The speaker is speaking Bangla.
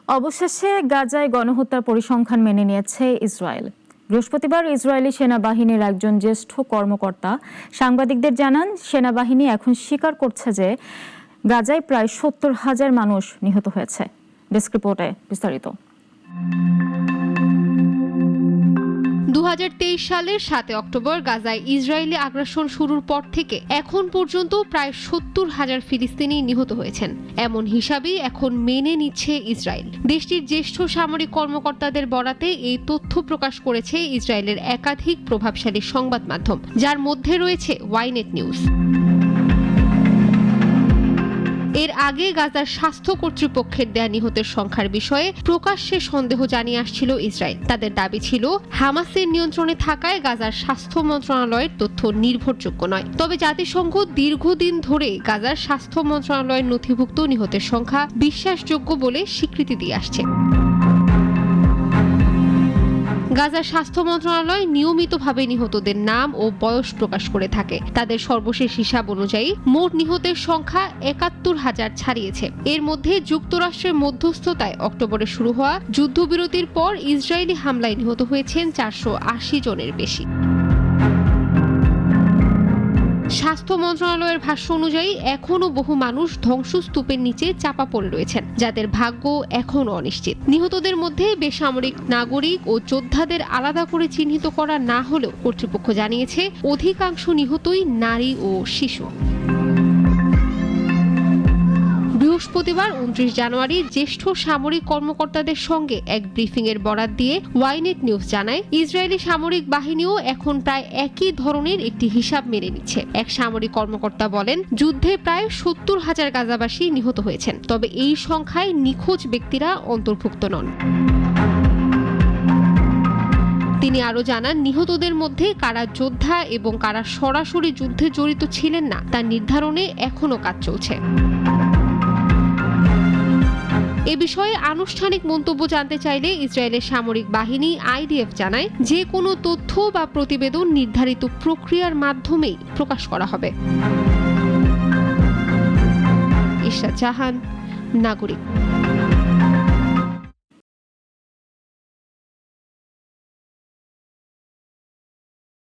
অবশেষে গাজায় গণহত্যার পরিসংখ্যান মেনে নিয়েছে ইসরায়েল। বৃহস্পতিবার ইসরায়েলি সেনাবাহিনীর একজন জ্যেষ্ঠ কর্মকর্তা সাংবাদিকদের জানান, সেনাবাহিনী এখন স্বীকার করছে যে গাজায় প্রায় ৭০,০০০ মানুষ নিহত হয়েছে। ডেস্ক রিপোর্টে বিস্তারিত। ২০২৩ সালের ৭ অক্টোবর গাজায় ইসরায়েলি আগ্রাসন শুরুর পর থেকে এখন পর্যন্ত প্রায় ৭০,০০০ ফিলিস্তিনি নিহত হয়েছেন, এমন হিসাবেই এখন মেনে নিচ্ছে ইসরায়েল। দেশটির জ্যেষ্ঠ সামরিক কর্মকর্তাদের বরাতে এই তথ্য প্রকাশ করেছে ইসরায়েলের একাধিক প্রভাবশালী সংবাদ মাধ্যম, যার মধ্যে রয়েছে ওয়াইনেট নিউজ। এর আগে গাজার স্বাস্থ্য কর্তৃপক্ষের দেয়া নিহতের সংখ্যার বিষয়ে প্রকাশ্যে সন্দেহ জানিয়ে আসছিল ইসরায়েল। তাদের দাবি ছিল, হামাসের নিয়ন্ত্রণে থাকায় গাজার স্বাস্থ্য মন্ত্রণালয়ের তথ্য নির্ভরযোগ্য নয়। তবে জাতিসংঘ দীর্ঘদিন ধরে গাজার স্বাস্থ্য মন্ত্রণালয়ের নথিভুক্ত নিহতের সংখ্যা বিশ্বাসযোগ্য বলে স্বীকৃতি দিয়ে আসছে। গাজার স্বাস্থ্য মন্ত্রণালয় নিয়মিতভাবে নিহতদের নাম ও বয়স প্রকাশ করে থাকে। তাদের সর্বশেষ হিসাব অনুযায়ী মোট নিহতের সংখ্যা ৭১,০০০ ছাড়িয়েছে। এর মধ্যে যুক্তরাষ্ট্রের মধ্যস্থতায় অক্টোবরে শুরু হওয়া যুদ্ধবিরতির পর ইসরায়েলি হামলায় নিহত হয়েছেন ৪৮০ জনের বেশি। স্বাস্থ্য মন্ত্রণালয়ের ভাষ্য অনুযায়ী এখনও বহু মানুষ ধ্বংসস্তূপের নিচে চাপা পড়ে রয়েছেন, যাদের ভাগ্য এখনও অনিশ্চিত। নিহতদের মধ্যে বেসামরিক নাগরিক ও যোদ্ধাদের আলাদা করে চিহ্নিত করা না হলেও কর্তৃপক্ষ জানিয়েছে অধিকাংশ নিহতই নারী ও শিশু। বৃহস্পতিবার ২৯ জানুয়ারি জ্যেষ্ঠ সামরিক কর্মকর্তাদের সঙ্গে এক ব্রিফিংয়ের বরাত দিয়ে ওয়াইনেট নিউজ জানায়, ইসরায়েলি সামরিক বাহিনীও এখন প্রায় একই ধরনের একটি হিসাব মেনে নিচ্ছে। এক সামরিক কর্মকর্তা বলেন, যুদ্ধে প্রায় ৭০,০০০ গাজাবাসী নিহত হয়েছেন, তবে এই সংখ্যায় নিখোঁজ ব্যক্তিরা অন্তর্ভুক্ত নন। তিনি আরও জানান, নিহতদের মধ্যে কারা যোদ্ধা এবং কারা সরাসরি যুদ্ধে জড়িত ছিলেন না তা নির্ধারণে এখনও কাজ চলছে। এ বিষয়ে আনুষ্ঠানিক মন্তব্য জানতে চাইলে ইসরায়েলের সামরিক বাহিনী IDF জানায়, যে কোনো তথ্য বা প্রতিবেদন নির্ধারিত প্রক্রিয়ার মাধ্যমেই প্রকাশ করা হবে। ইশরাত জাহান, নাগরিক।